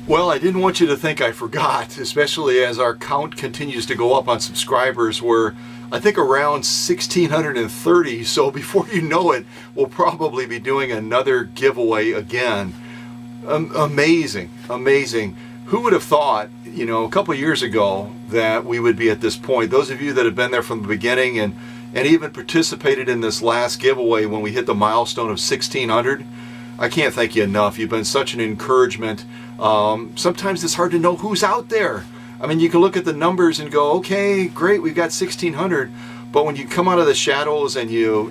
Well, I didn't want you to think I forgot, especially as our count continues to go up on subscribers. We're, I think, around 1,630, so before you know it, we'll probably be doing another giveaway again. Amazing, amazing. Who would have thought, you know, a couple of years ago that we would be at this point? Those of you that have been there from the beginning and even participated in this last giveaway when we hit the milestone of 1,600, I can't thank you enough. You've been such an encouragement. Sometimes it's hard to know who's out there. I mean, you can look at the numbers and go, okay, great, we've got 1,600. But when you come out of the shadows and you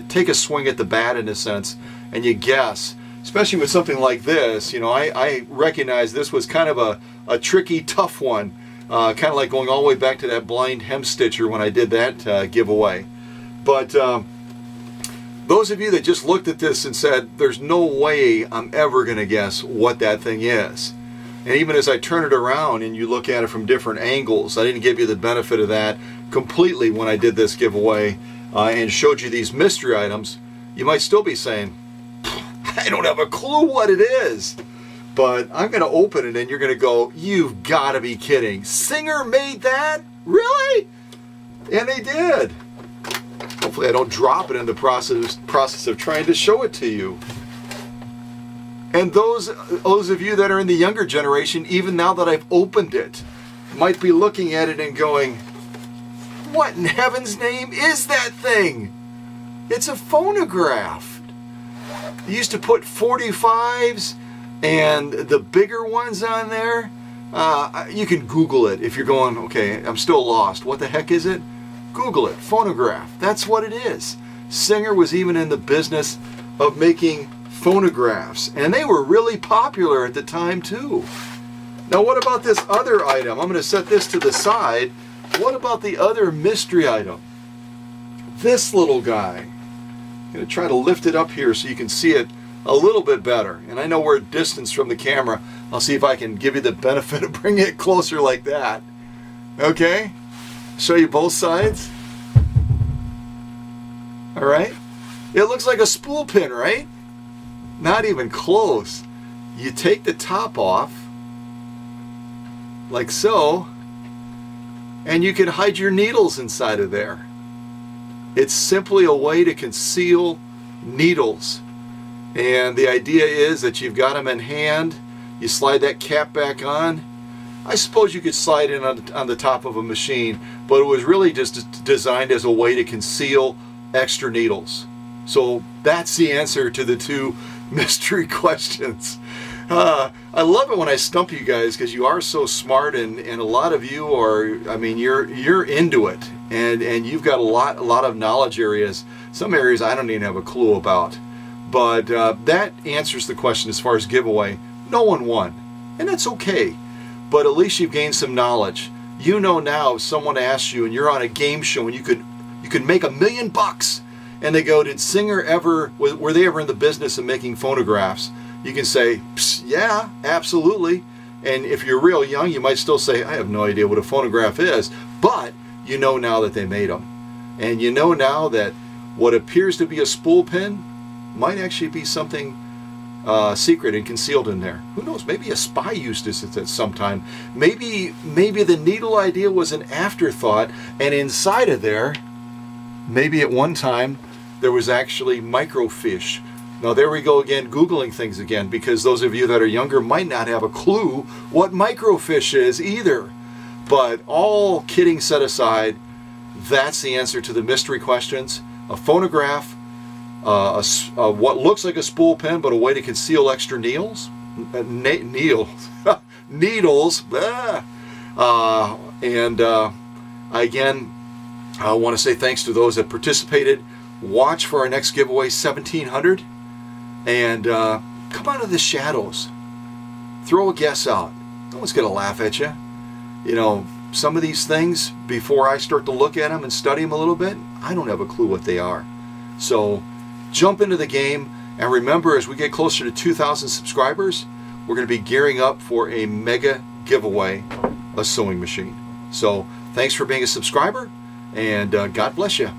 take a swing at the bat in a sense, and you guess, especially with something like this, you know, I recognize this was kind of a tricky, tough one. Kind of like going all the way back to that blind hem stitcher when I did that giveaway. But those of you that just looked at this and said, there's no way I'm ever going to guess what that thing is. And even as I turn it around and you look at it from different angles, I didn't give you the benefit of that completely when I did this giveaway and showed you these mystery items. You might still be saying, I don't have a clue what it is. But I'm going to open it and you're going to go, you've got to be kidding. Singer made that? Really? And they did. Hopefully I don't drop it in the process of trying to show it to you. And those of you that are in the younger generation, even now that I've opened it, might be looking at it and going, what in heaven's name is that thing? It's a phonograph. They used to put 45s and the bigger ones on there. You can Google it if you're going, okay, I'm still lost. What the heck is it? Google it, phonograph. That's what it is. Singer was even in the business of making phonographs, and they were really popular at the time too. Now what about this other item? I'm going to set this to the side. What about the other mystery item? This little guy. I'm going to try to lift it up here so you can see it a little bit better. And I know we're at distance from the camera. I'll see if I can give you the benefit of bringing it closer like that. Okay? Show you both sides. All right. It looks like a spool pin, right? Not even close. You take the top off, like so, and you can hide your needles inside of there. It's simply a way to conceal needles. And the idea is that you've got them in hand, you slide that cap back on. I suppose you could slide in on the top of a machine, but it was really just designed as a way to conceal extra needles. So that's the answer to the two mystery questions. I love it when I stump you guys because you are so smart, and a lot of you are, I mean, you're into it, and you've got a lot of knowledge areas. Some areas I don't even have a clue about. But that answers the question as far as giveaway. No one won, and that's okay. But at least you've gained some knowledge. You know now if someone asks you and you're on a game show and you could make $1 million, and they go, did Singer ever, were they ever in the business of making phonographs? You can say, yeah, absolutely. And if you're real young, you might still say, I have no idea what a phonograph is. But you know now that they made them. And you know now that what appears to be a spool pin might actually be something secret and concealed in there. Who knows? Maybe a spy used this at some time. Maybe the needle idea was an afterthought, and inside of there, maybe at one time, there was actually microfiche. Now there we go again, Googling things again, because those of you that are younger might not have a clue what microfiche is either. But all kidding set aside, that's the answer to the mystery questions. A phonograph, what looks like a spool pen, but a way to conceal extra needles. Needles. Again, I want to say thanks to those that participated. Watch for our next giveaway, 1,700. And come out of the shadows. Throw a guess out. No one's going to laugh at you. You know, some of these things, before I start to look at them and study them a little bit, I don't have a clue what they are. So jump into the game, and remember, as we get closer to 2,000 subscribers, we're going to be gearing up for a mega giveaway, a sewing machine. So thanks for being a subscriber, and God bless you.